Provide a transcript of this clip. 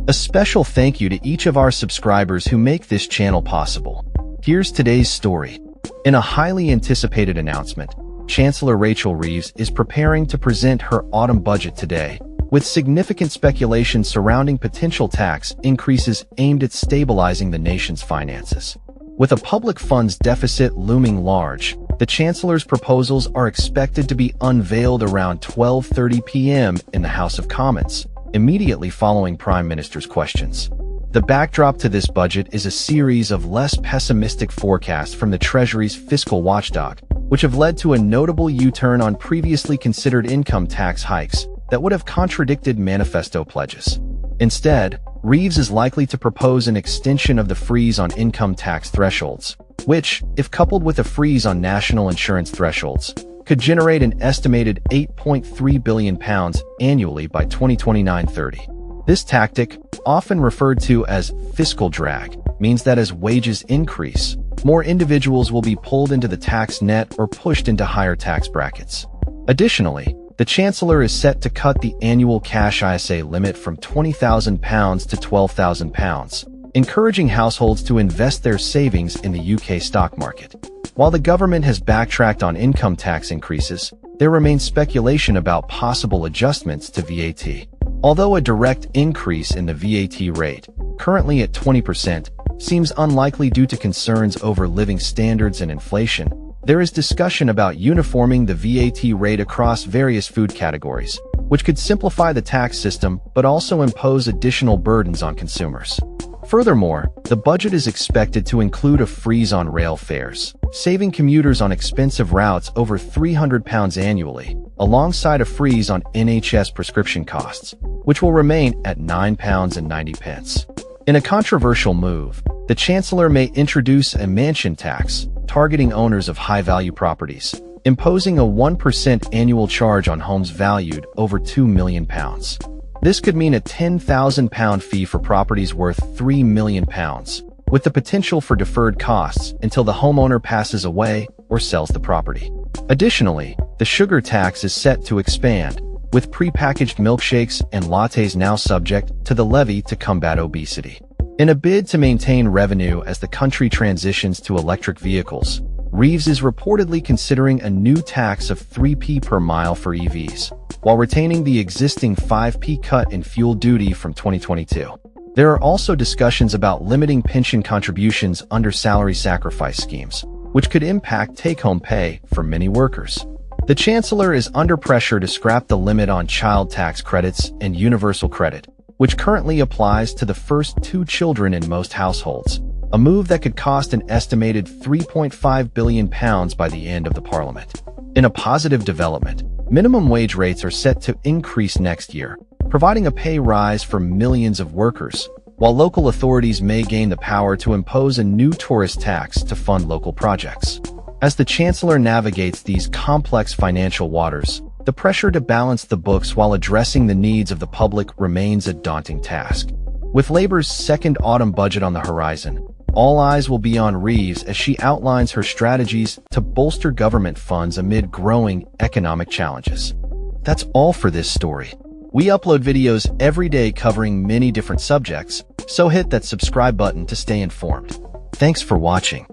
A special thank you to each of our subscribers who make this channel possible. Here's today's story. In a highly anticipated announcement, Chancellor Rachel Reeves is preparing to present her autumn budget today, with significant speculation surrounding potential tax increases aimed at stabilizing the nation's finances. With a public funds deficit looming large, the Chancellor's proposals are expected to be unveiled around 12:30 p.m. in the House of Commons, immediately following Prime Minister's questions. The backdrop to this budget is a series of less pessimistic forecasts from the Treasury's fiscal watchdog, which have led to a notable U-turn on previously considered income tax hikes that would have contradicted manifesto pledges. Instead, Reeves is likely to propose an extension of the freeze on income tax thresholds, which, if coupled with a freeze on national insurance thresholds, could generate an estimated £8.3 billion annually by 2029-30. This tactic, often referred to as fiscal drag, means that as wages increase, more individuals will be pulled into the tax net or pushed into higher tax brackets. Additionally, the Chancellor is set to cut the annual cash ISA limit from £20,000 to £12,000, encouraging households to invest their savings in the UK stock market. While the government has backtracked on income tax increases, there remains speculation about possible adjustments to VAT. Although a direct increase in the VAT rate, currently at 20%, seems unlikely due to concerns over living standards and inflation, there is discussion about uniforming the VAT rate across various food categories, which could simplify the tax system but also impose additional burdens on consumers. Furthermore, the budget is expected to include a freeze on rail fares, saving commuters on expensive routes over £300 annually, alongside a freeze on NHS prescription costs, which will remain at £9.90. In a controversial move, the Chancellor may introduce a mansion tax, targeting owners of high-value properties, imposing a 1% annual charge on homes valued over £2 million. This could mean a £10,000 fee for properties worth £3 million, with the potential for deferred costs until the homeowner passes away or sells the property. Additionally, the sugar tax is set to expand, with prepackaged milkshakes and lattes now subject to the levy to combat obesity. In a bid to maintain revenue as the country transitions to electric vehicles, Reeves is reportedly considering a new tax of 3p per mile for EVs, while retaining the existing 5p cut in fuel duty from 2022. There are also discussions about limiting pension contributions under salary sacrifice schemes, which could impact take-home pay for many workers. The Chancellor is under pressure to scrap the limit on child tax credits and universal credit, which currently applies to the first 2 children in most households, a move that could cost an estimated £3.5 billion by the end of the Parliament. In a positive development, minimum wage rates are set to increase next year, providing a pay rise for millions of workers, while local authorities may gain the power to impose a new tourist tax to fund local projects. As the Chancellor navigates these complex financial waters, the pressure to balance the books while addressing the needs of the public remains a daunting task. With Labour's second autumn budget on the horizon, all eyes will be on Reeves as she outlines her strategies to bolster government funds amid growing economic challenges. That's all for this story. We upload videos every day covering many different subjects, so hit that subscribe button to stay informed. Thanks for watching.